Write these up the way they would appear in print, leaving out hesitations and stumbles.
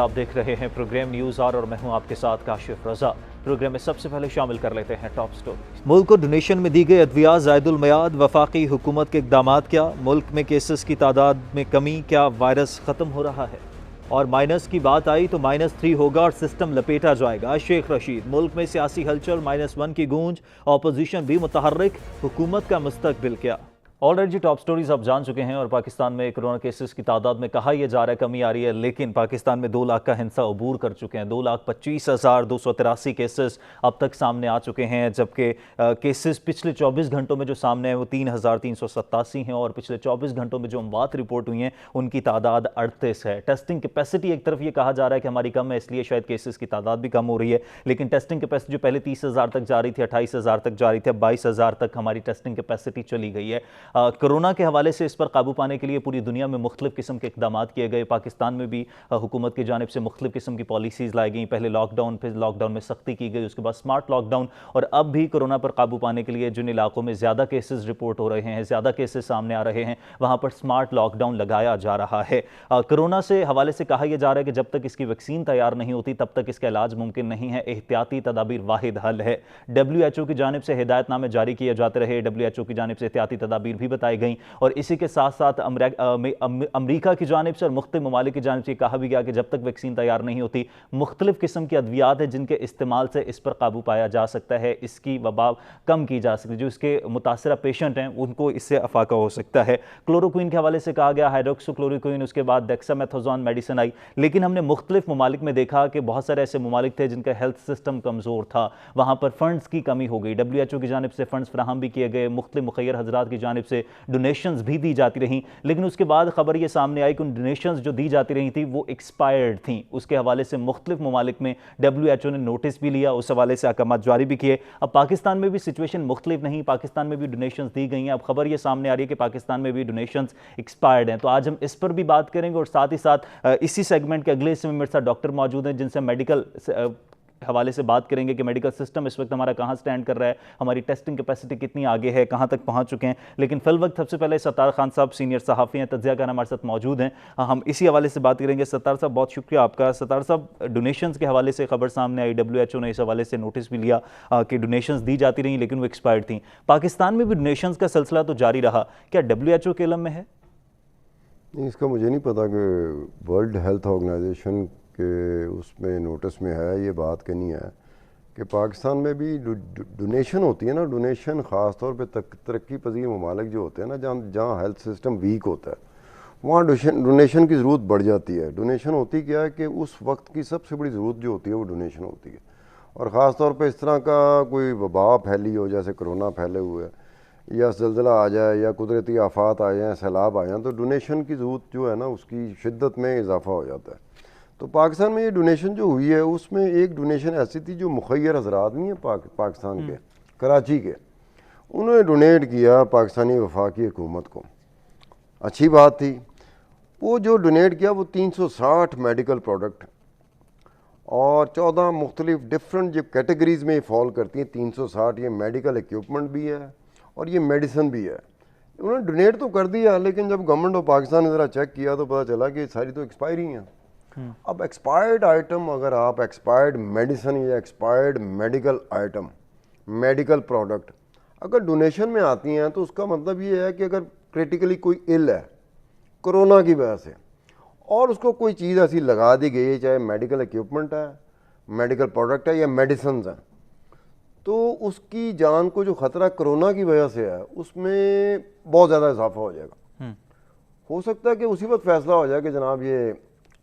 آپ دیکھ رہے ہیں پروگرام نیوز اور میں ہوں آپ کے ساتھ کاشف رضا۔ پروگرام میں سب سے پہلے شامل کر لیتے ہیں ٹاپ سٹوری۔ ملک کو ڈونیشن میں دی گئی ادویات زائد المیعاد، وفاقی حکومت کے اقدامات کیا؟ ملک میں کیسز کی تعداد میں کمی، کیا وائرس ختم ہو رہا ہے؟ اور مائنس کی بات آئی تو -3 ہوگا اور سسٹم لپیٹا جائے گا۔ شیخ رشید، ملک میں سیاسی ہلچل، -1 کی گونج، اپوزیشن بھی متحرک، حکومت کا مستقبل کیا؟ آلریڈی ٹاپ سٹوریز آپ جان چکے ہیں، اور پاکستان میں کرونا کیسز کی تعداد میں کہا یہ جا رہا ہے کمی آ رہی ہے، لیکن پاکستان میں 2 لاکھ کا ہنسا عبور کر چکے ہیں۔ 2,25,283 کیسز اب تک سامنے آ چکے ہیں، جبکہ کیسز پچھلے 24 گھنٹوں میں جو سامنے ہیں وہ 3,387 ہیں، اور پچھلے 24 گھنٹوں میں جو اموات رپورٹ ہوئی ہیں ان کی تعداد 38 ہے۔ ٹیسٹنگ کیپیسٹی ایک طرف یہ کہا جا رہا ہے کہ ہماری کم ہے، اس لیے شاید کیسز کی تعداد بھی کم ہو رہی ہے، لیکن ٹیسٹنگ کیپیسٹی جو پہلے 30,000 تک جا رہی تھی، 28,000 تک جا رہی تھی، اب 22,000 تک ہماری ٹیسٹنگ کیپیسٹی چلی گئی ہے۔ کرونا کے حوالے سے اس پر قابو پانے کے لیے پوری دنیا میں مختلف قسم کے اقدامات کیے گئے۔ پاکستان میں بھی حکومت کی جانب سے مختلف قسم کی پالیسیز لائی گئیں، پہلے لاک ڈاؤن، پھر لاک ڈاؤن میں سختی کی گئی، اس کے بعد سمارٹ لاک ڈاؤن، اور اب بھی کرونا پر قابو پانے کے لیے جن علاقوں میں زیادہ کیسز رپورٹ ہو رہے ہیں، زیادہ کیسز سامنے آ رہے ہیں، وہاں پر سمارٹ لاک ڈاؤن لگایا جا رہا ہے۔ کرونا سے حوالے سے کہا یہ جا رہا ہے کہ جب تک اس کی ویکسین تیار نہیں ہوتی تب تک اس کا علاج ممکن نہیں ہے، احتیاطی تدابیر واحد حل ہے۔ WHO کی جانب سے ہدایت نامے جاری کیے جاتے رہے، WHO کی جانب سے احتیاطی تدابیر بھی بتائی گئیں، اور اسی کے ساتھ ساتھ امریکہ کی جانب سے اور مختلف ممالک کی جانب سے کہا بھی گیا کہ جب تک ویکسین تیار نہیں ہوتی، مختلف قسم کی ادویات ہیں جن کے استعمال سے اس پر قابو پایا جا سکتا ہے، اس کی وبا کم کی جا سکتی ہے، جو اس کے متاثرہ پیشنٹ ہیں ان کو اس سے افاقہ ہو سکتا ہے۔ کلوروکوئن کے حوالے سے کہا گیا ہائیڈروکسو کلوروکوئن، اس کے بعد ڈیکسامیتھازون میڈیسن آئی، لیکن ہم نے مختلف ممالک میں دیکھا کہ بہت سارے ایسے ممالک تھے جن کا ہیلتھ سسٹم کمزور تھا، وہاں پر فنڈز کی کمی ہو گئی۔ WHO کی جانب سے فنڈز فراہم بھی کیے گئے، مختلف مخیر حضرات کی جانب سے ڈونیشنز بھی دی جاتی رہیں، لیکن اس کے بعد خبر یہ سامنے آئی کہ ان ڈونیشنز جو دی جاتی رہی تھیں وہ ایکسپائرڈ تھیں۔ اس کے حوالے سے مختلف ممالک میں WHO نے نوٹس بھی لیا، اس حوالے سے احکامات جاری بھی کیے۔ اب پاکستان میں بھی سچویشن مختلف نہیں، پاکستان میں بھی ڈونیشنز دی گئی ہیں، اب خبر یہ سامنے آ رہی ہے کہ پاکستان میں بھی ڈونیشنز ایکسپائرڈ ہیں۔ تو آج ہم اس پر بھی بات کریں گے، اور ساتھ ہی ساتھ اسی سیگمنٹ کے اگلے حصے میں میرے ساتھ ڈاکٹر موجود ہیں جن سے میڈیکل حوالے سے بات کریں گے کہ میڈیکل سسٹم اس وقت ہمارا کہاں سٹینڈ کر رہا ہے، ہماری ٹیسٹنگ کیپیسٹی کتنی آگے ہے، کہاں تک پہنچ چکے ہیں۔ لیکن فی الوقت سب سے پہلے ستار خان صاحب سینئر صحافی ہیں، تجزیہ کار ہمارے ساتھ موجود ہیں، ہم اسی حوالے سے بات کریں گے۔ ستار صاحب بہت شکریہ آپ کا۔ ستار صاحب، ڈونیشنز کے حوالے سے خبر سامنے آئی، WHO نے اس حوالے سے نوٹس بھی لیا کہ ڈونیشنز دی جاتی رہیں لیکن وہ ایکسپائرڈ تھیں۔ پاکستان میں بھی ڈونیشنز کا سلسلہ تو جاری رہا، کیا WHO کے علم میں ہے؟ نہیں، اس کا مجھے نہیں پتا کہ ورلڈ ہیلتھ آرگنائزیشن کے اس میں نوٹس میں ہے یہ بات کہ نہیں ہے کہ پاکستان میں بھی ڈونیشن ہوتی ہے نا۔ ڈونیشن خاص طور پہ ترقی پذیر ممالک جو ہوتے ہیں نا، جہاں ہیلتھ سسٹم ویک ہوتا ہے وہاں ڈونیشن کی ضرورت بڑھ جاتی ہے۔ ڈونیشن ہوتی کیا ہے کہ اس وقت کی سب سے بڑی ضرورت جو ہوتی ہے وہ ڈونیشن ہوتی ہے، اور خاص طور پہ اس طرح کا کوئی وبا پھیلی ہو، جیسے کرونا پھیلے ہوئے، یا زلزلہ آ جائے، یا قدرتی آفات آ جائیں، سیلاب آ جائیں، تو ڈونیشن کی ضرورت جو ہے نا اس کی شدت میں اضافہ ہو جاتا ہے۔ تو پاکستان میں یہ ڈونیشن جو ہوئی ہے اس میں ایک ڈونیشن ایسی تھی جو مخیر حضرات نہیں ہیں پاکستان کے، کراچی کے، انہوں نے ڈونیٹ کیا پاکستانی وفاقی حکومت کو، اچھی بات تھی۔ وہ جو ڈونیٹ کیا وہ 360 میڈیکل پروڈکٹ اور 14 مختلف ڈفرنٹ جو کیٹیگریز میں فال کرتی ہیں، 360 یہ میڈیکل ایکوپمنٹ بھی ہے اور یہ میڈیسن بھی ہے۔ انہوں نے ڈونیٹ تو کر دیا، لیکن جب گورنمنٹ آف پاکستان نے ذرا چیک کیا تو پتہ چلا کہ ساری تو ایکسپائر ہی ہیں۔ اب ایکسپائرڈ آئٹم، اگر آپ ایکسپائرڈ میڈیسن یا expired medical item, medical product اگر ڈونیشن میں آتی ہیں تو اس کا مطلب یہ ہے کہ اگر کریٹیکلی کوئی ill ہے کرونا کی وجہ سے، اور اس کو کوئی چیز ایسی لگا دی گئی ہے، چاہے میڈیکل ایکوپمنٹ ہے، میڈیکل پروڈکٹ ہے یا میڈیسنز ہیں، تو اس کی جان کو جو خطرہ کرونا کی وجہ سے ہے اس میں بہت زیادہ اضافہ ہو جائے گا۔ ہو سکتا ہے کہ اسی وقت فیصلہ ہو جائے کہ جناب یہ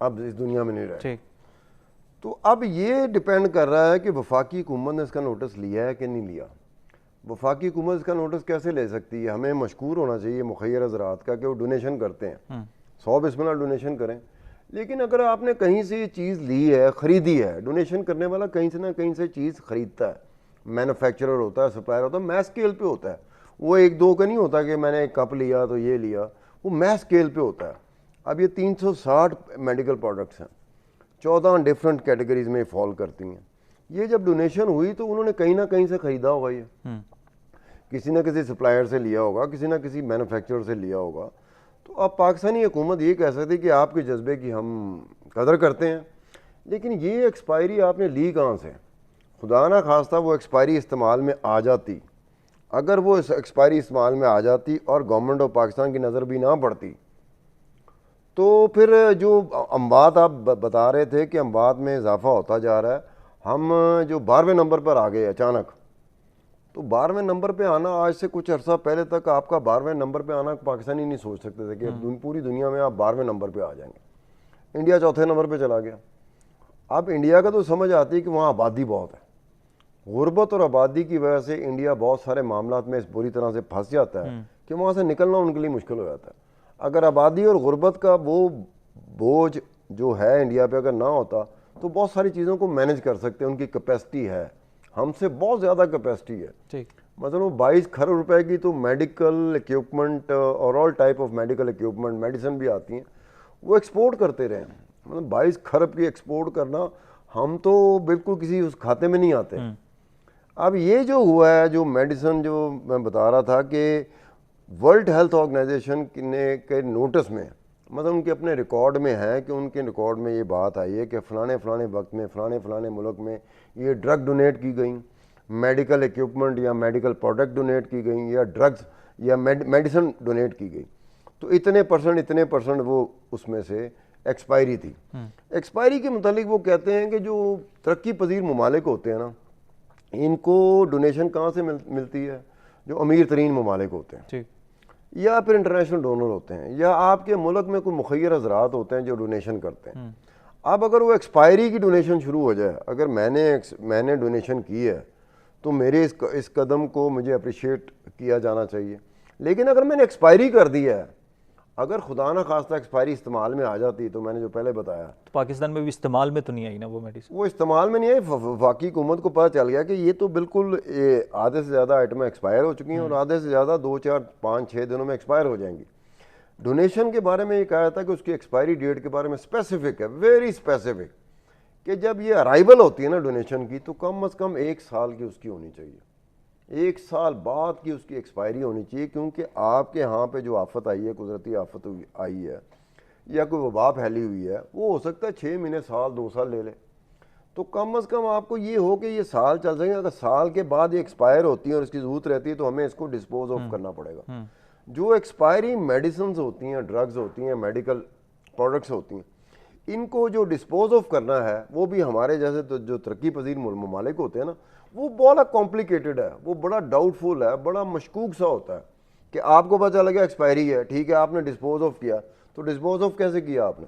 اب اس دنیا میں نہیں رہے۔ تو اب یہ ڈیپینڈ کر رہا ہے کہ وفاقی حکومت نے اس کا نوٹس لیا ہے کہ نہیں لیا۔ وفاقی حکومت اس کا نوٹس کیسے لے سکتی ہے؟ ہمیں مشکور ہونا چاہیے مخیر حضرات کا کہ وہ ڈونیشن کرتے ہیں، 100 بسم اللہ ڈونیشن کریں، لیکن اگر آپ نے کہیں سے یہ چیز لی ہے، خریدی ہے، ڈونیشن کرنے والا کہیں سے نہ کہیں سے چیز خریدتا ہے، مینوفیکچرر ہوتا ہے، سپلائر ہوتا ہے، میس اسکیل پہ ہوتا ہے، وہ 1-2 کا نہیں ہوتا کہ میں نے ایک کپ لیا تو یہ لیا، وہ میس اسکیل پہ ہوتا ہے۔ اب یہ 360 میڈیکل پروڈکٹس ہیں، 14 ڈفرنٹ کیٹیگریز میں فال کرتی ہیں۔ یہ جب ڈونیشن ہوئی تو انہوں نے کہیں نہ کہیں سے خریدا ہوگا، یہ کسی نہ کسی سپلائر سے لیا ہوگا، کسی نہ کسی مینوفیکچرر سے لیا ہوگا۔ تو اب پاکستانی حکومت یہ کہہ سکتی کہ آپ کے جذبے کی ہم قدر کرتے ہیں، لیکن یہ ایکسپائری آپ نے لی کہاں سے؟ خدا نہ خواستہ وہ ایکسپائری استعمال میں آ جاتی، اگر وہ ایکسپائری استعمال میں آ جاتی اور گورنمنٹ آف پاکستان کی نظر بھی نہ پڑتی، تو پھر جو اموات آپ بتا رہے تھے کہ اموات میں اضافہ ہوتا جا رہا ہے، ہم جو 12ویں نمبر پر آ گئے اچانک، تو 12ویں نمبر پہ آنا آج سے کچھ عرصہ پہلے تک آپ کا 12ویں نمبر پہ آنا پاکستانی نہیں سوچ سکتے تھے کہ پوری دنیا میں آپ 12ویں نمبر پہ آ جائیں گے۔ انڈیا چوتھے نمبر پہ چلا گیا۔ اب انڈیا کا تو سمجھ آتی ہے کہ وہاں آبادی بہت ہے، غربت اور آبادی کی وجہ سے انڈیا بہت سارے معاملات میں اس بری طرح سے پھنس جاتا ہے کہ وہاں سے نکلنا ان کے لیے مشکل ہو جاتا ہے۔ اگر آبادی اور غربت کا وہ بوجھ جو ہے انڈیا پہ اگر نہ ہوتا تو بہت ساری چیزوں کو مینج کر سکتے ہیں، ان کی کیپیسٹی ہے، ہم سے بہت زیادہ کیپیسٹی ہے۔ مثلا وہ 22 کروڑ روپے کی تو میڈیکل اکوپمنٹ اور all type of medical equipment, medicine بھی آتی ہیں، وہ ایکسپورٹ کرتے رہے ہیں۔ مطلب 22 کھرب کی ایکسپورٹ کرنا، ہم تو بالکل کسی اس کھاتے میں نہیں آتے۔ اب یہ جو ہوا ہے، جو میڈیسن جو میں بتا رہا تھا کہ ورلڈ ہیلتھ آرگنائزیشن نے کے نوٹس میں، مطلب ان کے اپنے ریکارڈ میں ہے کہ ان کے ریکارڈ میں یہ بات آئی ہے کہ فلانے وقت میں فلانے ملک میں یہ ڈرگ ڈونیٹ کی گئیں، میڈیکل اکوپمنٹ یا میڈیکل پروڈکٹ ڈونیٹ کی گئیں، یا ڈرگز یا میڈیسن ڈونیٹ کی گئی، تو اتنے پرسنٹ وہ اس میں سے ایکسپائری تھی۔ ایکسپائری کے متعلق وہ کہتے ہیں کہ جو ترقی پذیر ممالک ہوتے ہیں نا، ان کو ڈونیشن کہاں سے ملتی ہے؟ جو امیر ترین ممالک ہوتے ہیں، یا پھر انٹرنیشنل ڈونر ہوتے ہیں، یا آپ کے ملک میں کوئی مخیر حضرات ہوتے ہیں جو ڈونیشن کرتے ہیں۔ اب اگر وہ ایکسپائری کی ڈونیشن شروع ہو جائے، اگر میں نے ڈونیشن کی ہے تو میرے اس قدم کو مجھے اپریشیٹ کیا جانا چاہیے۔ لیکن اگر میں نے ایکسپائری کر دی ہے، اگر خدا نہ خواستہ ایکسپائری استعمال میں آ جاتی، تو میں نے جو پہلے بتایا، تو پاکستان میں بھی استعمال میں تو نہیں آئی نا وہ میڈیسن؟ وہ استعمال میں نہیں آئی۔ وفاقی حکومت کو پتہ چل گیا کہ یہ تو بالکل آدھے سے زیادہ آئٹمیں ایکسپائر ہو چکی ہیں، اور آدھے سے زیادہ 2 4 5 6 دنوں میں ایکسپائر ہو جائیں گی۔ ڈونیشن کے بارے میں یہ کہا تھا کہ اس کی ایکسپائری ڈیٹ کے بارے میں اسپیسیفک ہے، ویری اسپیسیفک، کہ جب یہ ارائیول ہوتی ہے نا ڈونیشن کی، تو کم از کم 1 سال کی اس کی ہونی چاہیے، 1 سال بعد کی اس کی ایکسپائری ہونی چاہیے، کیونکہ آپ کے ہاں پہ جو آفت آئی ہے، قدرتی آفت آئی ہے، یا کوئی وبا پھیلی ہوئی ہے، وہ ہو سکتا ہے 6 مہینے، سال، 2 سال لے لے، تو کم از کم آپ کو یہ ہو کہ یہ سال چل سکے۔ اگر سال کے بعد یہ ایکسپائر ہوتی ہیں اور اس کی ضرورت رہتی ہے، تو ہمیں اس کو ڈسپوز آف کرنا پڑے گا۔ جو ایکسپائری میڈیسنز ہوتی ہیں، ڈرگز ہوتی ہیں، میڈیکل پروڈکٹس ہوتی ہیں، ان کو جو ڈسپوز آف کرنا ہے، وہ بھی ہمارے جیسے جو ترقی پذیر ممالک ہوتے ہیں نا، وہ بڑا کمپلیکیٹڈ ہے، وہ بڑا ڈاؤٹ فل ہے، بڑا مشکوک سا ہوتا ہے کہ آپ کو پتہ چلے گا ایکسپائری ہے، ٹھیک ہے، آپ نے ڈسپوز آف کیا، تو ڈسپوز آف کیسے کیا آپ نے؟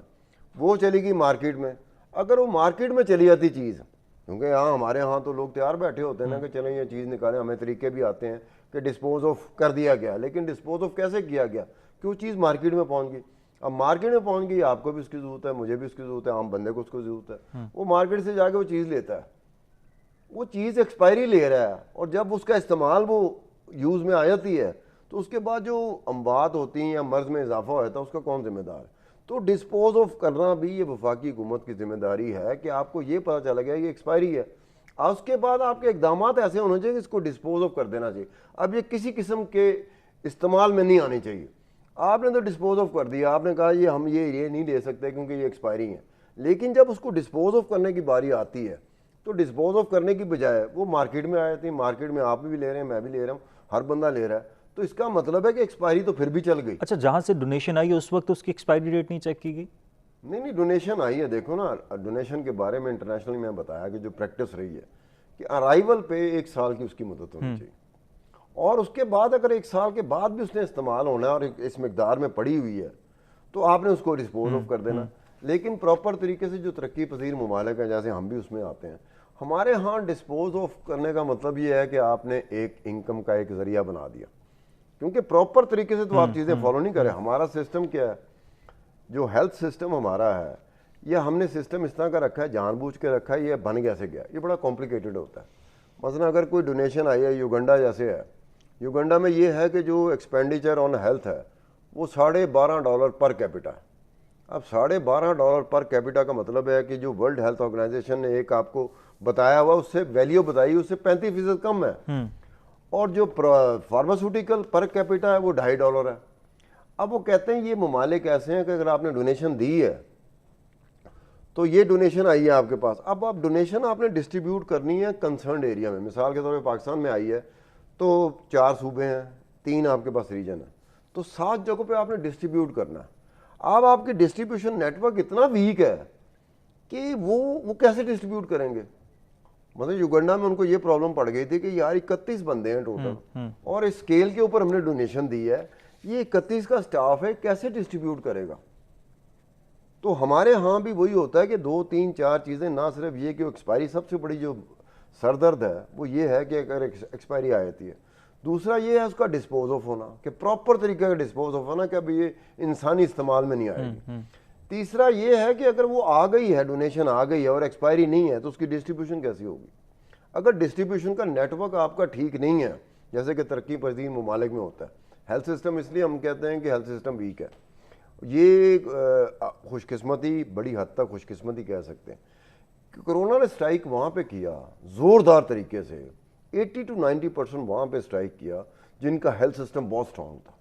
وہ چلی گئی مارکیٹ میں۔ اگر وہ مارکیٹ میں چلی جاتی چیز، کیونکہ یہاں ہمارے ہاں تو لوگ تیار بیٹھے ہوتے ہیں نا کہ چلیں یہ چیز نکالیں، ہمیں طریقے بھی آتے ہیں کہ ڈسپوز آف کر دیا گیا، لیکن ڈسپوز آف کیسے کیا گیا؟ کہ وہ چیز مارکیٹ میں پہنچ گئی۔ اب مارکیٹ میں پہنچ گئی، آپ کو بھی اس کی ضرورت ہے، مجھے بھی اس کی ضرورت ہے، عام بندے کو اس کو ضرورت ہے، وہ مارکیٹ سے جا کے وہ چیز لیتا ہے، وہ چیز ایکسپائری لے رہا ہے، اور جب اس کا استعمال وہ یوز میں آ جاتی ہے، تو اس کے بعد جو اموات ہوتی ہیں یا مرض میں اضافہ ہو جاتا ہے، اس کا کون ذمہ دار ہے؟ تو ڈسپوز آف کرنا بھی یہ وفاقی حکومت کی ذمہ داری ہے کہ آپ کو یہ پتہ چلا گیا یہ ایکسپائری ہے، اور اس کے بعد آپ کے اقدامات ایسے ہونے چاہیے کہ اس کو ڈسپوز آف کر دینا چاہیے۔ اب یہ کسی قسم کے استعمال میں نہیں آنی چاہیے۔ آپ نے تو ڈسپوز آف کر دیا، آپ نے کہا یہ ہم یہ نہیں لے سکتے کیونکہ یہ ایکسپائری ہیں، لیکن جب اس کو ڈسپوز آف کرنے کی باری آتی ہے، تو ڈسپوز آف کرنے کی بجائے وہ مارکیٹ میں آ جاتی ہے، مارکیٹ میں آپ بھی لے رہے ہیں، میں بھی لے رہا ہوں، ہر بندہ لے رہا ہے، تو اس کا مطلب ہے کہ ایکسپائری تو پھر بھی چل گئی۔ اچھا، جہاں سے ڈونیشن آئی اس وقت اس کی ایکسپائری ڈیٹ نہیں چیک کی گئی؟ نہیں، ڈونیشن آئی ہے، دیکھو نا، ڈونیشن کے بارے میں انٹرنیشنلی میں بتایا کہ جو پریکٹس رہی ہے کہ ارائیول پہ 1 سال کی اس کی مدت ہونی چاہیے، اور اس کے بعد اگر 1 سال کے بعد بھی اس نے استعمال ہونا ہے اور اس مقدار میں پڑی ہوئی ہے، تو آپ نے اس کو ڈسپوز آف کر دینا۔ لیکن پراپر طریقے سے جو ترقی پذیر ممالک ہیں، جیسے ہم بھی اس میں آتے ہیں، ہمارے ہاں ڈسپوز آف کرنے کا مطلب یہ ہے کہ آپ نے ایک انکم کا ایک ذریعہ بنا دیا، کیونکہ پراپر طریقے سے تو آپ چیزیں فالو نہیں کریں۔ ہمارا سسٹم کیا ہے، جو ہیلتھ سسٹم ہمارا ہے، یہ ہم نے سسٹم اس طرح کا رکھا ہے، جان بوجھ کے رکھا ہے، یہ بن کیسے گیا، یہ بڑا کمپلیکیٹڈ ہوتا ہے۔ مثلا اگر کوئی ڈونیشن آئی ہے، یوگنڈا جیسے ہے، یوگنڈا میں یہ ہے کہ جو ایکسپینڈیچر آن ہیلتھ ہے وہ $12.5 پر کیپٹا ہے۔ اب $12.5 پر کیپٹا کا مطلب ہے کہ جو ورلڈ ہیلتھ آرگنائزیشن نے ایک آپ کو بتایا ہوا، اس سے ویلیو بتائی، اس سے 35% کم ہے، اور جو فارماسیوٹیکل پر کیپٹا ہے وہ $2.5 ہے۔ اب وہ کہتے ہیں یہ ممالک ایسے ہیں کہ اگر آپ نے ڈونیشن دی ہے تو یہ ڈونیشن آئی ہے آپ کے پاس. اب آپ ڈونیشن آپ نے ڈسٹریبیوٹ کرنی ہے کنسرنڈ ایریا میں. مثال کے طور پہ پاکستان میں آئی ہے تو 4 صوبے ہیں, 3 آپ کے پاس ریجن ہے, تو 7 جگہوں پہ آپ نے ڈسٹریبیوٹ کرنا ہے. اب آپ کی ڈسٹریبیوشن نیٹ ورک اتنا ویک ہے کہ وہ کیسے ڈسٹریبیوٹ کریں گے. مطلب یوگنڈا میں ان کو یہ پرابلم پڑ گئی تھی کہ یار 31 بندے ہیں ٹوٹل, اور اس اسکیل کے اوپر ہم نے ڈونیشن دی ہے, یہ 31 کا سٹاف ہے, کیسے ڈسٹریبیوٹ کرے گا. تو ہمارے ہاں بھی وہی ہوتا ہے کہ 2 3 4 چیزیں, نہ صرف یہ کہ ایکسپائری, سب سے بڑی جو سردرد ہے وہ یہ ہے کہ اگر ایکسپائری آ جاتی ہے. دوسرا یہ ہے اس کا ڈسپوز آف ہونا, کہ پراپر طریقے کا ڈسپوز آف ہونا کہ اب یہ انسانی استعمال میں نہیں آئے گی. تیسرا یہ ہے کہ اگر وہ آ گئی ہے, ڈونیشن آ گئی ہے اور ایکسپائری نہیں ہے, تو اس کی ڈسٹریبیوشن کیسی ہوگی. اگر ڈسٹریبیوشن کا نیٹ ورک آپ کا ٹھیک نہیں ہے, جیسے کہ ترقی پذیر ممالک میں ہوتا ہے, ہیلتھ سسٹم, اس لیے ہم کہتے ہیں کہ ہیلتھ سسٹم ویک ہے. یہ خوش قسمتی, بڑی حد تک خوش قسمتی کہہ سکتے ہیں کہ کرونا نے سٹرائک وہاں پہ کیا زوردار طریقے سے, 80 to 90% وہاں پہ سٹرائک کیا جن کا ہیلتھ سسٹم بہت سٹرانگ تھا.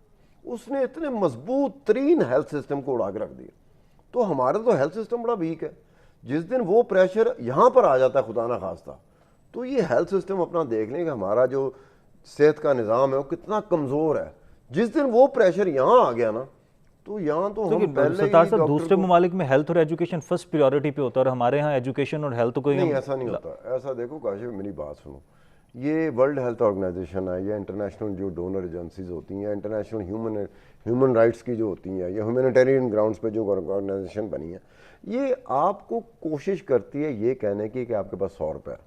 اس نے اتنے مضبوط ترین ہیلتھ سسٹم کو اڑا کے رکھ دیا. تو ہمارا تو ہیلتھ سسٹم بڑا ویک ہے. جس دن وہ پریشر یہاں پر آ جاتا ہے خدا نہ خواستہ, تو یہ ہیلتھ سسٹم اپنا دیکھ لیں کہ ہمارا جو صحت کا نظام ہے وہ کتنا کمزور ہے. جس دن وہ پریشر یہاں آ گیا نا, تو یہاں تو ہم پہلے ستار صاحب دوسرے ممالک میں ہیلتھ اور ایجوکیشن فرسٹ پریورٹی پہ ہوتا ہے, اور ہمارے ہاں ایجوکیشن اور ہیلتھ کو نہیں, ایسا نہیں ہوتا. ایسا دیکھو کاشف, میری بات سنو, یہ ورلڈ ہیلتھ آرگنائزیشن ہے, یا انٹرنیشنل جو ڈونر ایجنسیز ہوتی ہیں, یا انٹرنیشنل ہیومن رائٹس کی جو ہوتی ہیں, یا ہیومینیٹیرین گراؤنڈس پہ جو آرگنائزیشن بنی ہے, یہ آپ کو کوشش کرتی ہے یہ کہنے کی کہ آپ کے پاس 100 روپے ہے,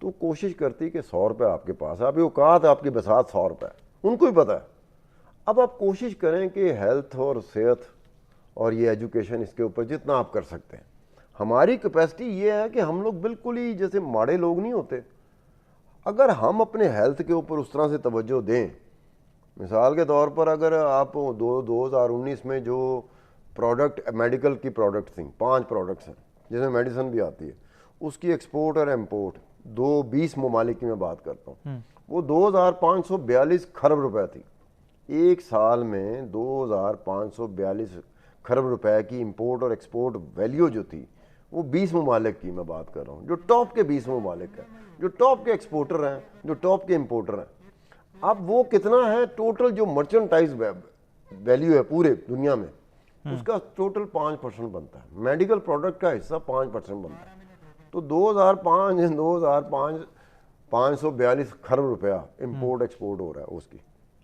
تو کوشش کرتی ہے کہ 100 روپے آپ کے پاس, آپ کی اوقات, آپ کی بساط 100 روپے ہے, ان کو ہی پتہ ہے. اب آپ کوشش کریں کہ ہیلتھ اور صحت اور یہ ایجوکیشن, اس کے اوپر جتنا آپ کر سکتے ہیں. ہماری کیپیسٹی یہ ہے کہ ہم لوگ بالکل ہی جیسے ماڑے لوگ نہیں ہوتے. اگر ہم اپنے ہیلتھ کے اوپر اس طرح سے توجہ دیں, مثال کے طور پر اگر آپ 2019 میں جو پروڈکٹ, میڈیکل کی پروڈکٹ تھیں, 5 پروڈکٹس ہیں جس میں میڈیسن بھی آتی ہے, اس کی ایکسپورٹ اور امپورٹ 20 ممالک کی میں بات کرتا ہوں, وہ 2542 کھرب روپے تھی. ایک سال میں 2542 کھرب روپے کی امپورٹ اور ایکسپورٹ ویلیو جو تھی, وہ 20 ممالک کی میں بات کر رہا ہوں, جو ٹاپ کے 20 ممالک ہیں, جو ٹاپ کے ایکسپورٹر ہیں, جو ٹاپ کے امپورٹر ہیں. اب وہ کتنا ہے ٹوٹل جو مرچنٹائز ویلیو ہے پورے دنیا میں, اس کا ٹوٹل 5% بنتا ہے. میڈیکل پروڈکٹ کا حصہ 5% بنتا ہے. تو 542 کھرب روپیہ امپورٹ ایکسپورٹ ہو رہا ہے اس کی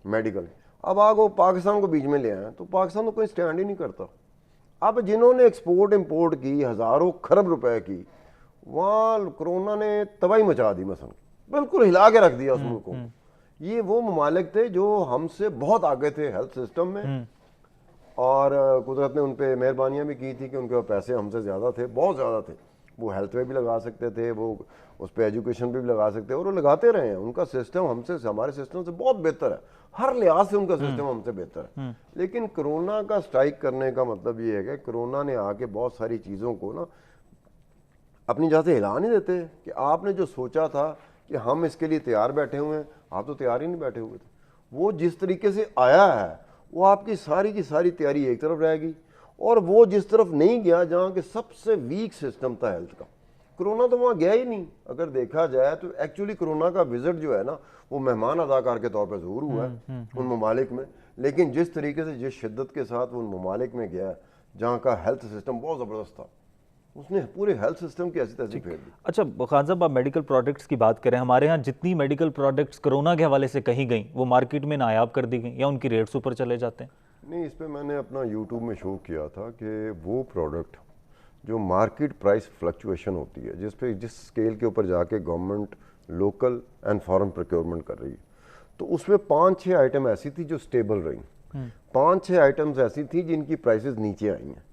میڈیکل. اب آگو پاکستان کو بیچ میں لے آئے, تو پاکستان تو کوئی سٹینڈ ہی نہیں کرتا. اب جنہوں نے ایکسپورٹ امپورٹ کی ہزاروں کھرب روپے کی, وہاں کرونا نے تباہی مچا دی, مثلا بالکل ہلا کے رکھ دیا اس ملک کو. یہ وہ ممالک تھے جو ہم سے بہت آگے تھے ہیلتھ سسٹم میں, اور قدرت نے ان پہ مہربانیاں بھی کی تھی کہ ان کے پیسے ہم سے زیادہ تھے, بہت زیادہ تھے. وہ ہیلتھ پہ بھی لگا سکتے تھے, وہ اس پہ ایجوکیشن پہ بھی لگا سکتے, اور وہ لگاتے رہے ہیں. ان کا سسٹم ہم سے, ہمارے سسٹم سے بہت بہتر ہے, ہر لحاظ سے ان کا سسٹم ہم سے بہتر ہے. لیکن کرونا کا سٹرائک کرنے کا مطلب یہ ہے کہ کرونا نے آ کے بہت ساری چیزوں کو نا اپنی جگہ سے ہلا نہیں دیتے. کہ آپ نے جو سوچا تھا کہ ہم اس کے لیے تیار بیٹھے ہوئے ہیں, آپ تو تیار ہی نہیں بیٹھے ہوئے تھے. وہ جس طریقے سے آیا ہے, وہ آپ کی ساری تیاری ایک طرف رہے گی, اور وہ جس طرف نہیں گیا جہاں کہ سب سے ویک سسٹم تھا ہیلتھ کا, کرونا تو وہاں گیا ہی نہیں. اگر دیکھا جائے تو ایکچولی کرونا کا وزٹ جو ہے نا, وہ مہمان اداکار کے طور پہ ظہور ہوا ہے ان ممالک میں. لیکن جس طریقے سے, جس شدت کے ساتھ وہ ان ممالک میں گیا جہاں کا ہیلتھ سسٹم بہت زبردست تھا, اس نے پورے ہیلتھ سسٹم کی ایسی تیسی پھیر دی. اچھا خان صاحب, آپ میڈیکل پروڈکٹس کی بات کریں, ہمارے ہاں جتنی میڈیکل پروڈکٹس کرونا کے حوالے سے کہیں گئیں, وہ مارکیٹ میں نایاب کر دی گئیں یا ان کی ریٹس اوپر چلے جاتے ہیں؟ نہیں, اس پہ میں نے اپنا یوٹیوب میں شو کیا تھا کہ وہ پروڈکٹ جو مارکیٹ پرائس فلکچویشن ہوتی ہے, جس سکیل کے اوپر جا کے government local and foreign procurement کر رہی ہے, تو اس میں 5-6 آئٹم ایسی تھی جو سٹیبل رہی, 5-6 آئٹمز ایسی تھی جن کی پرائسز نیچے آئی ہیں.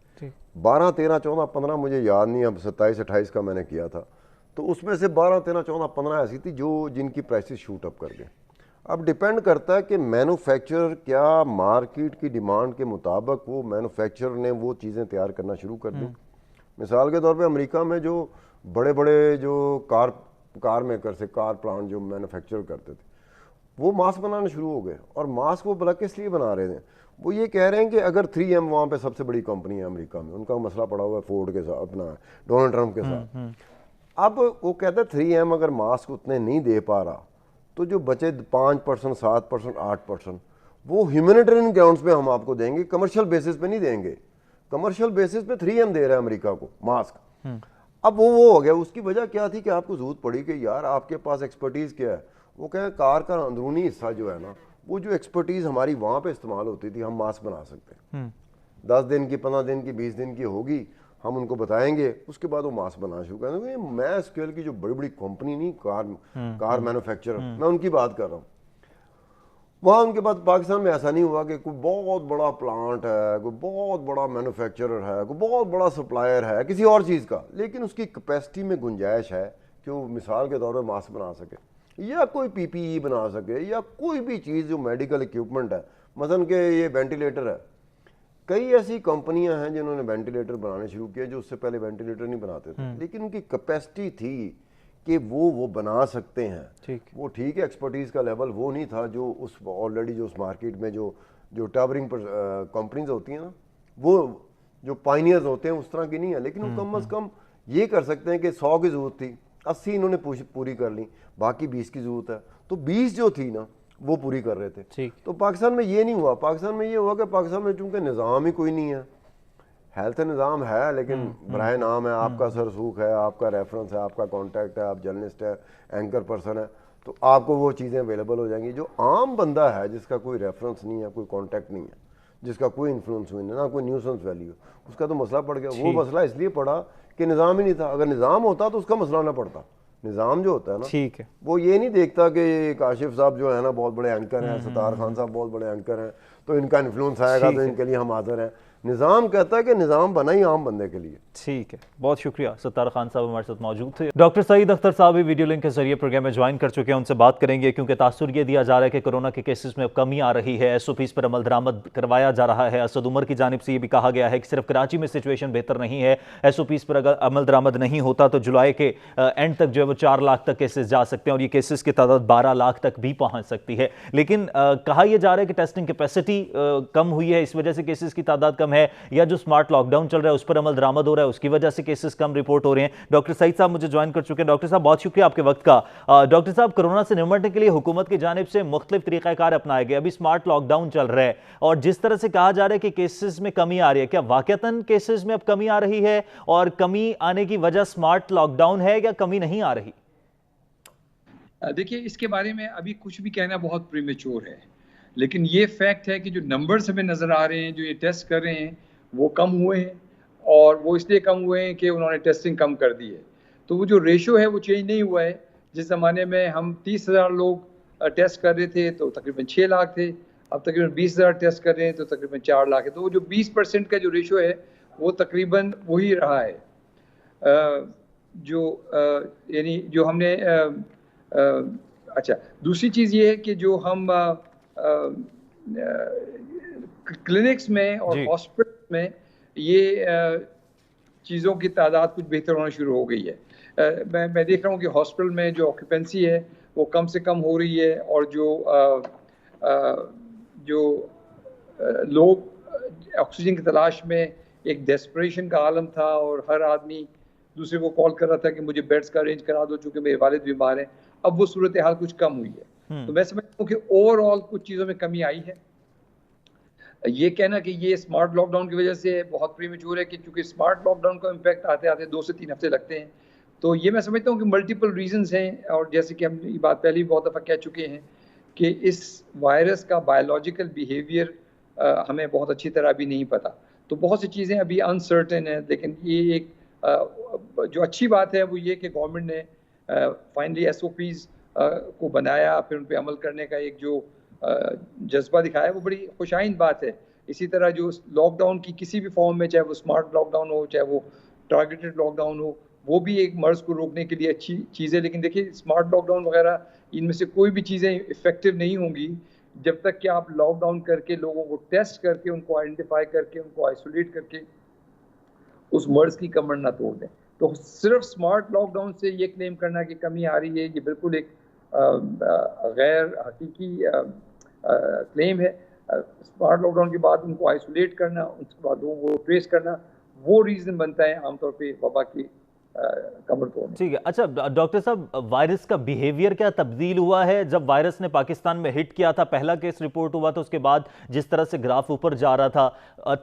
12, 13, 14, 15 مجھے یاد نہیں, اب 27, 28 کا میں نے کیا تھا, تو اس میں سے 12, 13, 14, 15 ایسی تھی جن کی پرائسز شوٹ اپ کر گئے. اب ڈیپینڈ کرتا ہے کہ مینوفیکچرر کیا مارکیٹ کی ڈیمانڈ کے مطابق وہ مینوفیکچرر نے وہ چیزیں تیار کرنا شروع کر دیں. مثال کے طور پہ امریکہ میں جو بڑے جو کار میکر سے, کار پلانٹ جو مینوفیکچر کرتے تھے, وہ ماسک بنانا شروع ہو گئے. اور ماسک وہ بلا کس لیے بنا رہے تھے؟ وہ یہ کہہ رہے ہیں کہ اگر 3M وہاں پہ سب سے بڑی کمپنی ہے امریکہ میں, ان کا مسئلہ پڑا ہوا ہے فورڈ کے ساتھ, اپنا ڈونلڈ ٹرمپ کے ساتھ. اب وہ کہتا ہے 3M اگر ماسک اتنے نہیں دے پا رہا تو جو بچے 5%, 7%, 8% وہ ہیومینیٹرین گراؤنڈس پہ ہم آپ کو دیں گے, کمرشل بیسس پہ نہیں دیں گے. کمرشل بیسس پہ 3M دے رہا ہے امریکہ کو ماسک. اب وہ ہو گیا. اس کی وجہ کیا تھی کہ آپ کو ضرورت پڑی کہ یار آپ کے پاس ایکسپرٹیز کیا ہے. وہ کہیں کار کا اندرونی حصہ جو ہے نا, وہ جو ایکسپرٹیز ہماری وہاں پہ استعمال ہوتی تھی, ہم ماسک بنا سکتے ہیں. 10 دن کی, 15 دن کی, 20 دن کی ہوگی, ہم ان کو بتائیں گے, اس کے بعد وہ ماسک بنانا شروع کریں گے. میں اسکیل کی جو بڑی بڑی کمپنی نہیں, کار مینوفیکچرر, میں ان کی بات کر رہا ہوں. وہاں ان کے بعد پاکستان میں ایسا نہیں ہوا کہ کوئی بہت بڑا پلانٹ ہے, کوئی بہت بڑا مینوفیکچرر ہے, کوئی بہت بڑا سپلائر ہے کسی اور چیز کا, لیکن اس کی کیپیسٹی میں گنجائش ہے کہ وہ مثال کے طور پہ ماسک بنا سکے, یا کوئی PPE بنا سکے, یا کوئی بھی چیز جو میڈیکل اکوپمنٹ ہے. مثلا کہ یہ وینٹیلیٹر ہے, کئی ایسی کمپنیاں ہیں جنہوں نے وینٹیلیٹر بنانے شروع کیے جو اس سے پہلے وینٹیلیٹر نہیں بناتے تھے, لیکن ان کی کیپیسٹی تھی کہ وہ بنا سکتے ہیں. وہ ٹھیک ہے, ایکسپرٹیز کا لیول وہ نہیں تھا جو اس آلریڈی جو اس مارکیٹ میں جو ٹاورنگ کمپنیز ہوتی ہیں نا, وہ جو پائنیئرز ہوتے ہیں اس طرح کی نہیں ہے, لیکن وہ کم از کم یہ کر سکتے ہیں کہ 100 کی ضرورت تھی, 80 انہوں نے پوری کر لی, باقی 20 کی ضرورت ہے, تو 20 جو تھی نا وہ پوری کر رہے تھے. تو پاکستان میں یہ نہیں ہوا. پاکستان میں یہ ہوا کہ پاکستان میں چونکہ نظام ہی کوئی نہیں ہے, ہیلتھ نظام ہے لیکن براہ نام ہے, آپ کا سرسوخ ہے, آپ کا ریفرنس ہے, آپ کا کانٹیکٹ ہے, آپ جرنلسٹ ہے, اینکر پرسن ہے, تو آپ کو وہ چیزیں اویلیبل ہو جائیں گی. جو عام بندہ ہے جس کا کوئی ریفرنس نہیں ہے, کوئی کانٹیکٹ نہیں ہے, جس کا کوئی انفلوئنس نہیں ہے, نہ کوئی نیوسنس ویلیو, اس کا تو مسئلہ پڑ گیا. وہ مسئلہ اس لیے پڑا کہ نظام ہی نہیں تھا. اگر نظام ہوتا تو اس کا مسئلہ نہ پڑتا. نظام جو ہوتا ہے نا, وہ یہ نہیں دیکھتا کہ کاشف صاحب جو ہے نا بہت بڑے اینکر ہیں, ستار خان صاحب بہت بڑے اینکر ہیں, تو ان کا انفلوئنس آئے گا تو ان کے لیے ہم حاضر ہیں. نظام کہتا ہے کہ نظام بنا ہی عام بندے کے لیے. ٹھیک ہے, بہت شکریہ. ستار خان صاحب ہمارے ساتھ موجود تھے. ڈاکٹر سعید اختر صاحب بھی ویڈیو لنک کے ذریعے پروگرام میں جوائن کر چکے ہیں, ان سے بات کریں گے کیونکہ تاثر یہ دیا جا رہا ہے کہ کورونا کے کیسز میں اب کمی آ رہی ہے, SOPs پر عمل درآمد کروایا جا رہا ہے. اسد عمر کی جانب سے یہ بھی کہا گیا ہے کہ صرف کراچی میں سچویشن بہتر نہیں ہے, SOPs پر اگر عمل درآمد نہیں ہوتا تو جولائی کے اینڈ تک جو ہے وہ 4 لاکھ تک کیسز جا سکتے ہیں, اور یہ کیسز کی تعداد 12 لاکھ تک بھی پہنچ سکتی ہے. لیکن کہا یہ جا رہا ہے کہ ٹیسٹنگ کیپیسٹی کم ہوئی ہے, اس وجہ سے کیسز کی تعداد کم ہے, یا جو اسمارٹ لاک ڈاؤن چل رہا ہے اس پر عمل درآمد ہو رہا ہے, اس کی وجہ سے کیسز کم رپورٹ ہو رہے ہیں. ڈاکٹر سعید صاحب مجھے جوائن کر چکے ہیں. ڈاکٹر صاحب بہت شکریہ آپ کے وقت کا. ڈاکٹر صاحب, کورونا سے نمٹنے کے لیے حکومت کی جانب سے مختلف طریقہ کار اپنائے گئے, ابھی اسمارٹ لاک ڈاؤن چل رہا ہے, اور جس طرح سے کہا جا رہا ہے کہ کیسز میں کمی آ رہی ہے, کیا واقعتاً کیسز میں اب کمی آ رہی ہے, اور کمی آنے کی وجہ اسمارٹ لاک ڈاؤن ہے یا کمی نہیں آ رہی؟ دیکھیے, اس کے بارے میں ابھی کچھ بھی کہنا بہت پریمیچور ہے, لیکن یہ فیکٹ ہے کہ جو نمبرز ہمیں نظر آ رہے ہیں, جو یہ ٹیسٹ کر رہے ہیں وہ کم ہوئے ہیں, اور وہ اس لیے کم ہوئے ہیں کہ انہوں نے ٹیسٹنگ کم کر دی ہے. تو وہ جو ریشو ہے وہ چینج نہیں ہوا ہے. جس زمانے میں ہم 30,000 لوگ ٹیسٹ کر رہے تھے تو تقریباً 6 لاکھ تھے, اب تقریباً 20,000 ٹیسٹ کر رہے ہیں تو تقریباً 4 لاکھ ہے. تو وہ جو 20% کا جو ریشو ہے وہ تقریباً وہی رہا ہے. یعنی جو ہم نے اچھا, دوسری چیز یہ ہے کہ جو ہم کلینکس میں اور ہاسپٹل میں یہ چیزوں کی تعداد کچھ بہتر ہونا شروع ہو گئی ہے. میں دیکھ رہا ہوں کہ ہاسپٹل میں جو آکیوپینسی ہے وہ کم سے کم ہو رہی ہے, اور جو لوگ آکسیجن کی تلاش میں ایک ڈیسپریشن کا عالم تھا, اور ہر آدمی دوسرے کو کال کر رہا تھا کہ مجھے بیڈز کا ارینج کرا دو چونکہ میرے والد بیمار ہیں, اب وہ صورتحال کچھ کم ہوئی ہے. تو میں سمجھتا ہوں کہ اوور آل کچھ چیزوں میں کمی آئی ہے. یہ کہنا کہ یہ اسمارٹ لاک ڈاؤن کی وجہ سے بہت پریمیچور ہے, کہ چونکہ اسمارٹ لاک ڈاؤن کا امپیکٹ آتے آتے 2 سے 3 ہفتے لگتے ہیں. تو یہ میں سمجھتا ہوں کہ ملٹیپل ریزنز ہیں, اور جیسے کہ ہم یہ بات پہلے بھی بہت دفعہ کہہ چکے ہیں کہ اس وائرس کا بایولوجیکل بیہیویئر ہمیں بہت اچھی طرح بھی نہیں پتا. تو بہت سی چیزیں ابھی انسرٹن ہیں, لیکن یہ ایک جو اچھی بات ہے وہ یہ کہ گورنمنٹ نے فائنلی SOPs کو بنایا, پھر ان پہ عمل کرنے کا ایک جو جذبہ دکھایا, وہ بڑی خوش آئند بات ہے. اسی طرح جو لاک ڈاؤن کی کسی بھی فارم میں, چاہے وہ اسمارٹ لاک ڈاؤن ہو, چاہے وہ ٹارگیٹڈ لاک ڈاؤن ہو, وہ بھی ایک مرض کو روکنے کے لیے اچھی چیز ہے. لیکن دیکھیے, اسمارٹ لاک ڈاؤن وغیرہ ان میں سے کوئی بھی چیزیں افیکٹو نہیں ہوں گی جب تک کہ آپ لاک ڈاؤن کر کے لوگوں کو ٹیسٹ کر کے, ان کو آئیڈینٹیفائی کر کے, ان کو آئسولیٹ کر کے اس مرض کی کمر نہ توڑ دیں. تو صرف اسمارٹ لاک ڈاؤن سے یہ کلیم کرنا کہ کمی آ رہی ہے, یہ بالکل ایک غیر حقیقی کلیم ہے. اسمارٹ لاک ڈاؤن کے بعد ان کو آئسولیٹ کرنا, اس کے بعد لوگوں کو ٹریس کرنا, وہ ریزن بنتا ہے عام طور پہ وبا کی کمر توڑنے. ٹھیک ہے. اچھا ڈاکٹر صاحب, وائرس کا بیہیویئر کیا تبدیل ہوا ہے جب وائرس نے پاکستان میں ہٹ کیا تھا؟ پہلا کیس رپورٹ ہوا تھا, اس کے بعد جس طرح سے گراف اوپر جا رہا تھا,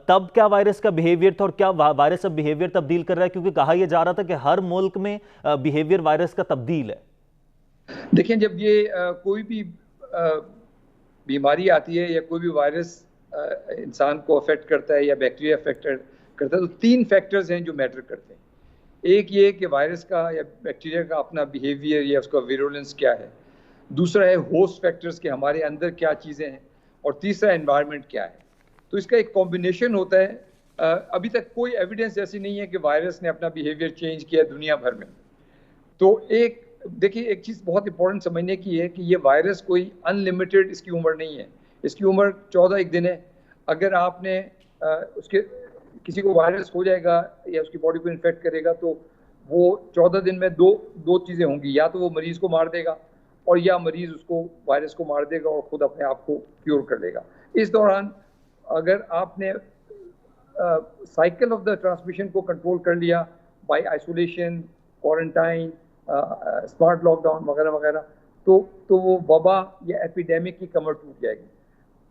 تب کیا وائرس کا بیہیویئر تھا, اور کیا وائرس اب بیہیویئر تبدیل کر رہا ہے؟ کیونکہ کہا یہ جا رہا تھا کہ ہر ملک میں بیہیویئر وائرس کا تبدیل ہے. دیکھیں, جب یہ کوئی بھی بیماری آتی ہے یا کوئی بھی وائرس انسان کو افیکٹ کرتا ہے یا بیکٹیریا افیکٹ کرتا ہے, تو 3 فیکٹرز ہیں جو میٹر کرتے ہیں. ایک یہ کہ وائرس کا یا بیکٹیریا کا اپنا بیہیویئر یا اس کا ویرولنس کیا ہے. دوسرا ہے ہوسٹ فیکٹرز کہ ہمارے اندر کیا چیزیں ہیں. اور تیسرا انوائرمنٹ کیا ہے. تو اس کا ایک کمبینیشن ہوتا ہے. ابھی تک کوئی ایویڈنس ایسی نہیں ہے کہ وائرس نے اپنا بیہیویئر چینج کیا دنیا بھر میں. تو دیکھیے, ایک چیز بہت امپورٹنٹ سمجھنے کی ہے کہ یہ وائرس کوئی ان لمیٹڈ اس کی عمر نہیں ہے. اس کی عمر 14 دن ہے. اگر آپ نے کسی کو وائرس ہو جائے گا یا اس کی باڈی کو انفیکٹ کرے گا, تو وہ 14 دن میں دو چیزیں ہوں گی. یا تو وہ مریض کو مار دے گا, اور یا مریض اس کو وائرس کو مار دے گا اور خود اپنے آپ کو کیور کر لے گا. اس دوران اگر آپ نے سائیکل آف دا ٹرانسمیشن کو کنٹرول کر لیا by isolation, quarantine, smart lockdown وغیرہ وغیرہ, تو وہ وبا یا ایپیڈیمک کی کمر ٹوٹ جائے گی.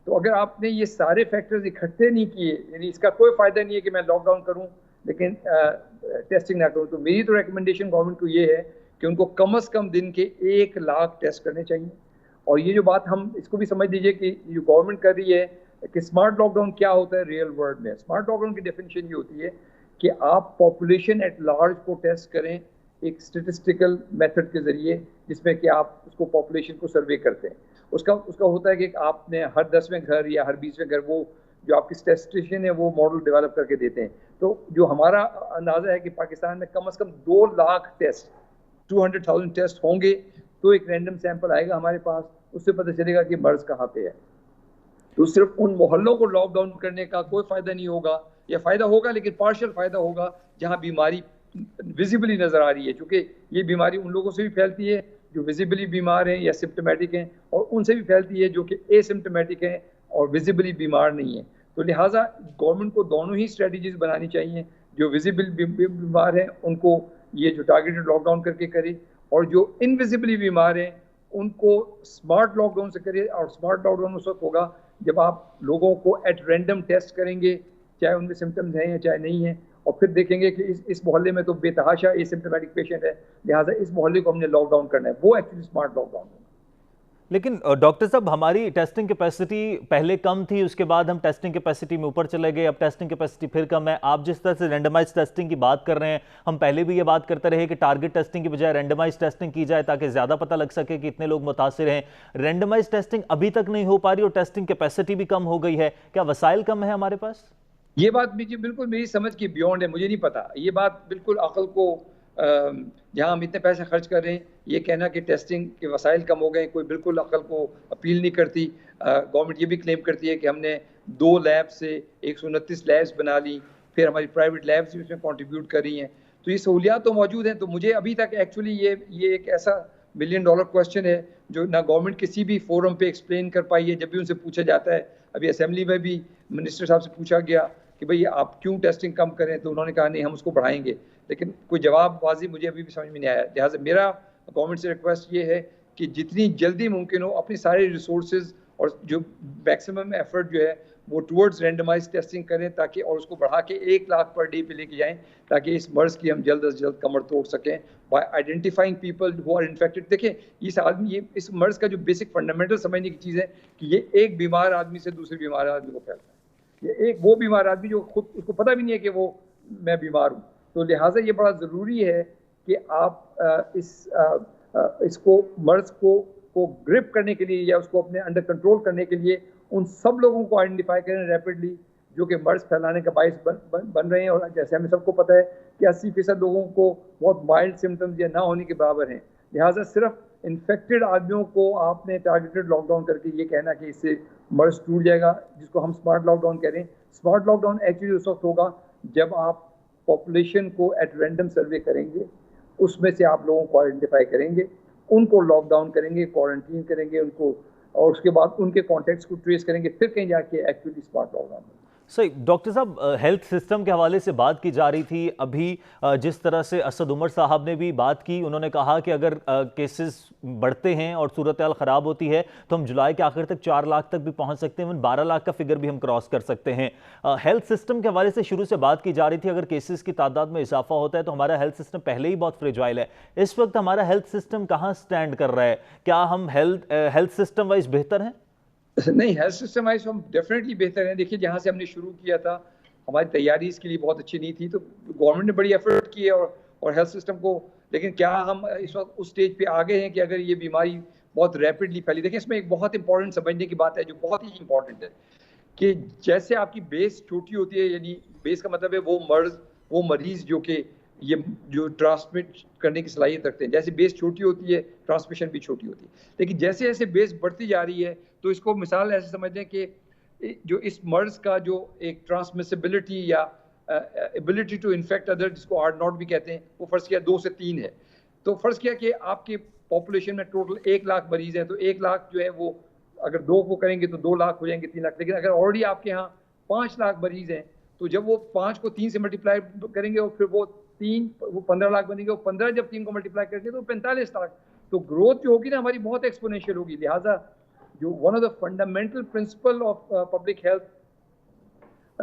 تو اگر آپ نے یہ سارے فیکٹرز اکٹھے نہیں کیے, یعنی اس کا کوئی فائدہ نہیں ہے کہ میں لاک ڈاؤن کروں لیکن ٹیسٹنگ نہ کروں, تو میری تو ریکمنڈیشن گورنمنٹ کو یہ ہے کہ ان کو کم از کم دن کے 1 لاکھ ٹیسٹ کرنے چاہیے. اور یہ جو بات ہم اس کو بھی سمجھ لیجیے کہ جو گورنمنٹ کر رہی ہے کہ اسمارٹ لاک ڈاؤن کیا ہوتا ہے ریئل ورلڈ میں. اسمارٹ لاک ڈاؤن کی ڈیفینیشن یہ ہوتی ہے کہ آپ پاپولیشن ایٹ لارج کو ٹیسٹ کریں ایک اسٹیٹسٹیکل میتھڈ کے ذریعے, جس میں کہ آپ اس کو پاپولیشن کو سروے کرتے ہیں. اس کا ہوتا ہے کہ آپ نے ہر 10ویں گھر یا ہر 20ویں گھر, وہ جو آپ کی اسٹیٹسٹیشین ہے وہ ماڈل ڈیولپ کر کے دیتے ہیں. تو جو ہمارا اندازہ ہے کہ پاکستان میں کم از کم 2 لاکھ ٹیسٹ, 200,000 ٹیسٹ ہوں گے, تو ایک رینڈم سیمپل آئے گا ہمارے پاس, اس سے پتہ چلے گا کہ مرض کہاں پہ ہے. تو صرف ان محلوں کو لاک ڈاؤن کرنے کا کوئی فائدہ نہیں ہوگا, یا فائدہ ہوگا لیکن پارشل فائدہ ہوگا جہاں بیماری ویزیبلی نظر آ رہی ہے, چونکہ یہ بیماری ان لوگوں سے بھی پھیلتی ہے جو ویزیبلی بیمار ہیں یا سمپٹومیٹک ہیں, اور ان سے بھی پھیلتی ہے جو کہ اے سمپٹومیٹک ہیں اور ویزیبلی بیمار نہیں ہیں. تو لہٰذا گورنمنٹ کو دونوں ہی اسٹریٹجیز بنانی چاہیے. جو ویزیبل بیمار ہیں ان کو یہ جو ٹارگیٹڈ لاک ڈاؤن کر کے کرے, اور جو انویزیبلی بیمار ہیں ان کو اسمارٹ لاک ڈاؤن سے کرے. اور اسمارٹ لاک ڈاؤن اس وقت ہوگا جب آپ لوگوں کو ایٹ رینڈم ٹیسٹ کریں گے, چاہے ان میں سمٹمز ہیں یا چاہے نہیں ہیں, اور پھر دیکھیں گے کہ اس محلے میں تو بے تحاشا اے سمپٹومیٹک پیشنٹ ہے, لہٰذا اس محلے کو ہم نے لاک ڈاؤن کرنا ہے. وہ ایکچولی اسمارٹ لاک ڈاؤن ہے. لیکن ڈاکٹر صاحب, ہماری ٹیسٹنگ کیپیسٹی پہلے کم تھی, اس کے بعد ہم ٹیسٹنگ کیپیسٹی میں اوپر چلے گئے, اب ٹیسٹنگ کیپیسٹی پھر کم ہے. آپ جس طرح سے رینڈمائز ٹیسٹنگ کی بات کر رہے ہیں, ہم پہلے بھی یہ بات کرتے رہے کہ ٹارگٹ ٹیسٹنگ کی بجائے رینڈمائز ٹیسٹنگ کی جائے تاکہ زیادہ پتہ لگ سکے کہ اتنے لوگ متاثر ہیں. رینڈمائز ٹیسٹنگ ابھی تک نہیں ہو پا رہی, اور ٹیسٹنگ کیپیسٹی بھی کم ہو گئی ہے. کیا وسائل کم ہے ہمارے پاس؟ یہ بات بالکل میری سمجھ کی بیونڈ ہے, مجھے نہیں پتا. یہ بات بالکل عقل کو, جہاں ہم اتنے پیسے خرچ کر رہے ہیں, یہ کہنا کہ ٹیسٹنگ کے وسائل کم ہو گئے, کوئی بالکل عقل کو اپیل نہیں کرتی. گورنمنٹ یہ بھی کلیم کرتی ہے کہ ہم نے 2 لیب سے 129 لیبس بنا لی, پھر ہماری پرائیویٹ لیبس بھی اس میں کنٹریبیوٹ کر رہی ہیں. تو یہ سہولیات تو موجود ہیں. تو مجھے ابھی تک ایکچولی یہ ایک ایسا $1 ملین کویسچن ہے جو نہ گورنمنٹ کسی بھی فورم پہ ایکسپلین کر پائی ہے. جب بھی ان سے پوچھا جاتا ہے, ابھی اسمبلی میں بھی منسٹر صاحب سے پوچھا گیا کہ بھئی آپ کیوں ٹیسٹنگ کم کریں, تو انہوں نے کہا نہیں ہم اس کو بڑھائیں گے, لیکن کوئی جواب واضح مجھے ابھی بھی سمجھ میں نہیں آیا. لہٰذا میرا گورنمنٹ سے ریکویسٹ یہ ہے کہ جتنی جلدی ممکن ہو اپنی سارے ریسورسز اور جو میکسیمم ایفرٹ جو ہے وہ ٹورڈز رینڈمائز ٹیسٹنگ کریں, تاکہ اور اس کو بڑھا کے 1 لاکھ پر ڈے پہ لے کے جائیں, تاکہ اس مرض کی ہم جلد از جلد کمر توڑ سکیں by identifying people who are infected. دیکھیں اس مرض کا جو بیسک فنڈامنٹل سمجھنے کی چیز ہے کہ یہ ایک بیمار آدمی سے دوسرے بیمار آدمی کو پھیلتا ہے. یہ ایک وہ بیمار آدمی جو خود اس کو پتہ بھی نہیں ہے کہ وہ میں بیمار ہوں. تو لہٰذا یہ بڑا ضروری ہے کہ آپ اس کو مرض کو گرپ کرنے کے لیے یا اس کو اپنے انڈر کنٹرول کرنے کے لیے ان سب لوگوں کو آئیڈینٹیفائی کریں ریپڈلی جو کہ مرض پھیلانے کا باعث بن رہے ہیں. اور جیسے ہمیں سب کو پتہ ہے کہ 80% لوگوں کو بہت مائلڈ سمٹمز یا نہ ہونے کے برابر ہیں. لہٰذا صرف انفیکٹڈ آدمیوں کو آپ نے ٹارگیٹڈ لاک ڈاؤن کر کے یہ کہنا کہ اس سے مرض ٹوٹ جائے گا, جس کو ہم اسمارٹ لاک ڈاؤن کہہ رہے ہیں. اسمارٹ لاک ڈاؤن ایکچولی اس وقت ہوگا جب آپ پاپولیشن کو ایٹ رینڈم سروے کریں گے, اس میں سے آپ لوگوں کو آئیڈینٹیفائی کریں گے, ان کو لاک ڈاؤن کریں گے, کوارنٹین کریں گے ان کو, اور اس کے بعد ان کے کانٹیکٹس کو ٹریس کریں گے, پھر کہیں جا کے ایکچولی اسمارٹ لاک ڈاؤن. صحیح. ڈاکٹر صاحب, ہیلتھ سسٹم کے حوالے سے بات کی جا رہی تھی ابھی, جس طرح سے اسد عمر صاحب نے بھی بات کی, انہوں نے کہا کہ اگر کیسز بڑھتے ہیں اور صورتحال خراب ہوتی ہے تو ہم جولائی کے آخر تک 4 لاکھ تک بھی پہنچ سکتے ہیں, 12 لاکھ کا فگر بھی ہم کراس کر سکتے ہیں. ہیلتھ سسٹم کے حوالے سے شروع سے بات کی جا رہی تھی, اگر کیسز کی تعداد میں اضافہ ہوتا ہے تو ہمارا ہیلتھ سسٹم پہلے ہی بہت فریجائل ہے. اس وقت ہمارا ہیلتھ سسٹم کہاں سٹینڈ کر رہا ہے؟ کیا ہم ہیلتھ سسٹم وائز بہتر ہیں؟ نہیں, ہیلتھ سسٹم وائز ہم ڈیفینیٹلی بہتر ہیں. دیکھیے, جہاں سے ہم نے شروع کیا تھا ہماری تیاری اس کے لیے بہت اچھی نہیں تھی, تو گورنمنٹ نے بڑی ایفرٹ کی ہے اور ہیلتھ سسٹم کو, لیکن کیا ہم اس وقت اس سٹیج پہ آگے ہیں کہ اگر یہ بیماری بہت ریپڈلی پھیلی. دیکھیں, اس میں ایک بہت امپورٹنٹ سمجھنے کی بات ہے جو بہت ہی امپورٹنٹ ہے کہ جیسے آپ کی بیس چھوٹی ہوتی ہے, یعنی بیس کا مطلب ہے وہ مریض جو ٹرانسمٹ کرنے کی صلاحیت رکھتے ہیں, جیسے بیس چھوٹی ہوتی ہے ٹرانسمیشن بھی چھوٹی ہوتی ہے. لیکن جیسے جیسے بیس بڑھتی جا رہی ہے تو اس کو مثال ایسے سمجھ لیں کہ جو اس مرض کا جو ایک ٹرانسمیسیبلٹی یا ایبلٹی ٹو انفیکٹ ادر, جس کو R0 بھی کہتے ہیں, وہ فرض کیا 2 سے 3 ہے. تو فرض کیا کہ آپ کی پاپولیشن میں ٹوٹل 1 لاکھ مریض ہیں, تو 1 لاکھ جو ہے وہ اگر 2 کو کریں گے تو 2 لاکھ ہو جائیں گے, 3 لاکھ. لیکن اگر آلریڈی آپ کے ہاں 5 لاکھ مریض ہیں تو جب وہ 5 کو 3 سے ملٹیپلائی کریں گے اور پھر وہ 15 لاکھ بنیں گے, وہ 15 جب 3 کو ملٹیپلائی کریں گے تو 45 لاکھ. تو گروتھ جو ہوگی نا ہماری بہت ایکسپونینشیل ہوگی. لہٰذا جو one of the fundamental principle of public health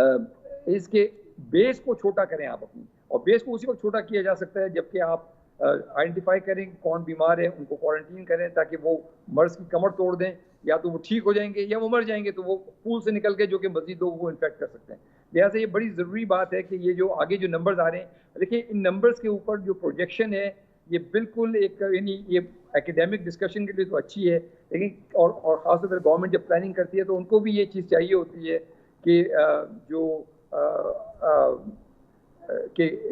اس کے بیس کو چھوٹا کریں آپ اپنی, اور بیس کو اسی وقت چھوٹا کیا جا سکتا ہے جبکہ آپ آئیڈینٹیفائی کریں کون بیمار ہے, ان کو کوارنٹین کریں تاکہ وہ مرض کی کمر توڑ دیں, یا تو وہ ٹھیک ہو جائیں گے یا وہ مر جائیں گے, تو وہ پول سے نکل کے جو کہ مزید لوگوں کو انفیکٹ کر سکتے ہیں. لہٰذا یہ بڑی ضروری بات ہے کہ یہ جو آگے جو نمبرز آ رہے ہیں, دیکھیں ان نمبرز کے اوپر جو پروجیکشن ہے یہ بالکل ایک, یعنی یہ ایکیڈیمک ڈسکشن کے لیے تو اچھی ہے, لیکن اور خاص طور پر گورنمنٹ جب پلاننگ کرتی ہے تو ان کو بھی یہ چیز چاہیے ہوتی ہے کہ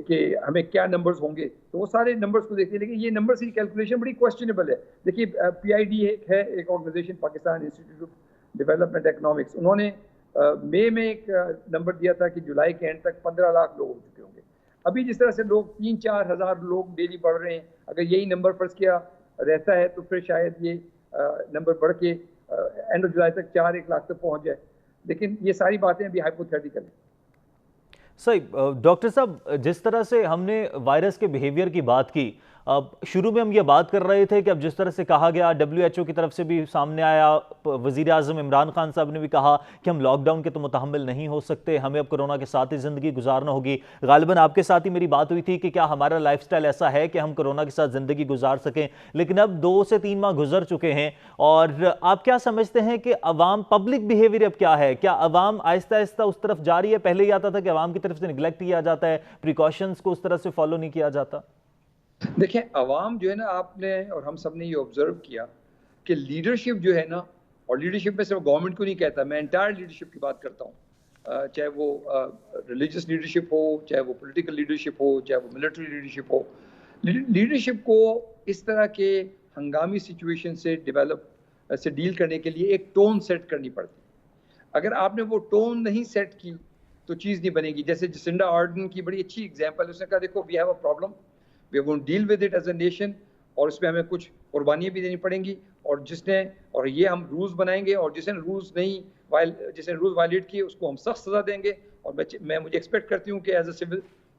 کہ ہمیں کیا نمبرز ہوں گے, تو وہ سارے نمبرز کو دیکھتے ہیں. لیکن یہ نمبرز کی کیلکولیشن بڑی کوسچنیبل ہے. دیکھیے, PID ہے ایک organisation, Pakistan Institute of Development Economics, انہوں نے مئی میں ایک نمبر دیا تھا کہ جولائی کے اینڈ تک 15 لاکھ لوگ ہو چکے ہوں گے. ابھی جس طرح سے لوگ 3-4 ہزار لوگ ڈیلی بڑھ رہے ہیں, اگر یہی نمبر فرض کیا رہتا ہے تو پھر شاید یہ نمبر بڑھ کے اینڈ آف جولائی تک 4-1 لاکھ تک پہنچ جائے. لیکن یہ ساری باتیں ابھی ہائپوتھیٹیکل ہیں. صحیح. ڈاکٹر صاحب, جس طرح سے ہم نے وائرس کے بیہیویئر کی بات کی, شروع میں ہم یہ بات کر رہے تھے کہ اب جس طرح سے کہا گیا, WHO کی طرف سے بھی سامنے آیا, وزیر اعظم عمران خان صاحب نے بھی کہا کہ ہم لاک ڈاؤن کے تو متحمل نہیں ہو سکتے, ہمیں اب کرونا کے ساتھ ہی زندگی گزارنا ہوگی. غالباً آپ کے ساتھ ہی میری بات ہوئی تھی کہ کیا ہمارا لائف سٹائل ایسا ہے کہ ہم کرونا کے ساتھ زندگی گزار سکیں, لیکن اب 2 سے 3 ماہ گزر چکے ہیں, اور آپ کیا سمجھتے ہیں کہ عوام پبلک بیہیویئر اب کیا ہے؟ کیا عوام آہستہ آہستہ اس طرف جا رہی ہے؟ پہلے ہی آتا تھا کہ عوام کی طرف سے نیگلیکٹ کیا جاتا ہے, پریکاشنز کو اس طرح سے فالو نہیں کیا جاتا. دیکھیں, عوام جو ہے نا, آپ نے اور ہم سب نے یہ آبزرو کیا کہ لیڈرشپ جو ہے نا, اور لیڈرشپ میں صرف گورنمنٹ کو نہیں کہتا, میں انٹائر لیڈرشپ کی بات کرتا ہوں, چاہے وہ ریلیجس لیڈرشپ ہو, چاہے وہ پولیٹیکل لیڈرشپ ہو, چاہے وہ ملٹری لیڈرشپ ہو. لیڈرشپ کو اس طرح کے ہنگامی سچویشن سے ڈیل کرنے کے لیے ایک ٹون سیٹ کرنی پڑتی. اگر آپ نے وہ ٹون نہیں سیٹ کی تو چیز نہیں بنے گی. جیسے جسنڈا آرڈن کی بڑی اچھی ایگزامپل ہے, اس نے کہا دیکھو we have a problem, we are going to deal with it as a nation, اور اس میں ہمیں کچھ قربانیاں بھی دینی پڑیں گی, اور یہ ہم رولز بنائیں گے, اور جس نے رولز وائلیٹ کیے اس کو ہم سخت سزا دیں گے, اور مجھے ایکسپیکٹ کرتی ہوں کہ ایز اے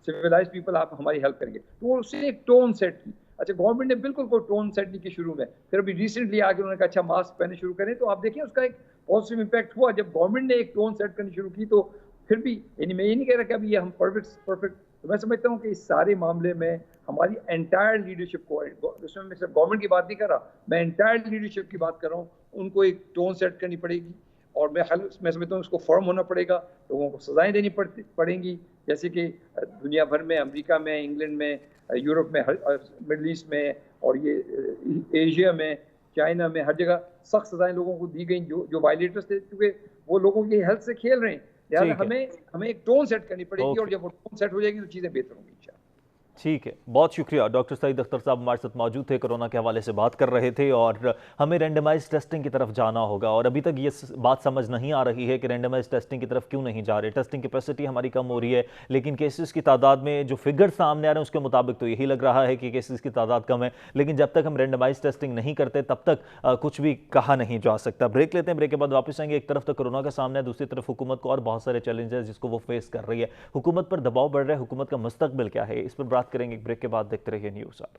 سویلائز پیپل آپ ہماری ہیلپ کریں گے. تو اس نے ایک ٹون سیٹ کی. اچھا, گورنمنٹ نے بالکل کوئی ٹون سیٹ نہیں کی شروع میں, پھر ابھی ریسنٹلی آ کے انہوں نے کہا اچھا ماسک پہنے شروع کریں, تو آپ دیکھیں اس کا ایک پازیٹیو امپیکٹ ہوا. جب گورنمنٹ نے ایک ٹون سیٹ کرنی شروع کی تو پھر بھی, یعنی میں یہ نہیں کہہ رہا کہ ابھی یہ ہم پرفیکٹ, تو میں سمجھتا ہوں کہ اس سارے معاملے میں ہماری انٹائر لیڈرشپ کو, اس میں صرف گورنمنٹ کی بات نہیں کر رہا, میں انٹائر لیڈرشپ کی بات کر رہا ہوں, ان کو ایک ٹون سیٹ کرنی پڑے گی, اور میں سمجھتا ہوں اس کو فرم ہونا پڑے گا, لوگوں کو سزائیں دینی پڑیں گی, جیسے کہ دنیا بھر میں, امریکہ میں, انگلینڈ میں, یورپ میں, مڈل ایسٹ میں, اور یہ ایشیا میں, چائنا میں, ہر جگہ سخت سزائیں لوگوں کو دی گئیں جو وائلیٹرز تھے, کیونکہ وہ لوگوں کی ہیلتھ سے کھیل رہے ہیں. لہٰذا ہمیں ایک ٹون سیٹ کرنی پڑے گی, اور جب وہ ٹون سیٹ ہو جائے گی تو چیزیں بہتر ہوں گی. ٹھیک ہے، بہت شکریہ ڈاکٹر سعید اختر صاحب ہمارے ساتھ موجود تھے، کورونا کے حوالے سے بات کر رہے تھے اور ہمیں رینڈمائز ٹیسٹنگ کی طرف جانا ہوگا، اور ابھی تک یہ بات سمجھ نہیں آ رہی ہے کہ رینڈمائز ٹیسٹنگ کی طرف کیوں نہیں جا رہے. ٹیسٹنگ کیپیسٹی ہماری کم ہو رہی ہے، لیکن کیسز کی تعداد میں جو فگر سامنے آ رہے ہیں اس کے مطابق تو یہی لگ رہا ہے کہ کیسز کی تعداد کم ہے، لیکن جب تک ہم رینڈمائز ٹیسٹنگ نہیں کرتے تب تک کچھ بھی کہا نہیں جا سکتا. بریک لیتے ہیں، بریک کے بعد واپس آئیں گے. ایک طرف تو کورونا کا سامنا ہے، دوسری طرف حکومت کو اور بہت سارے چیلنجز جس کو وہ فیس کر رہی ہے. حکومت پر دباؤ بڑھ رہا ہے، حکومت کا مستقبل کیا ہے، اس پر بات کریں گے. ایک بریک کے بعد دیکھتے رہیے نیوز آر.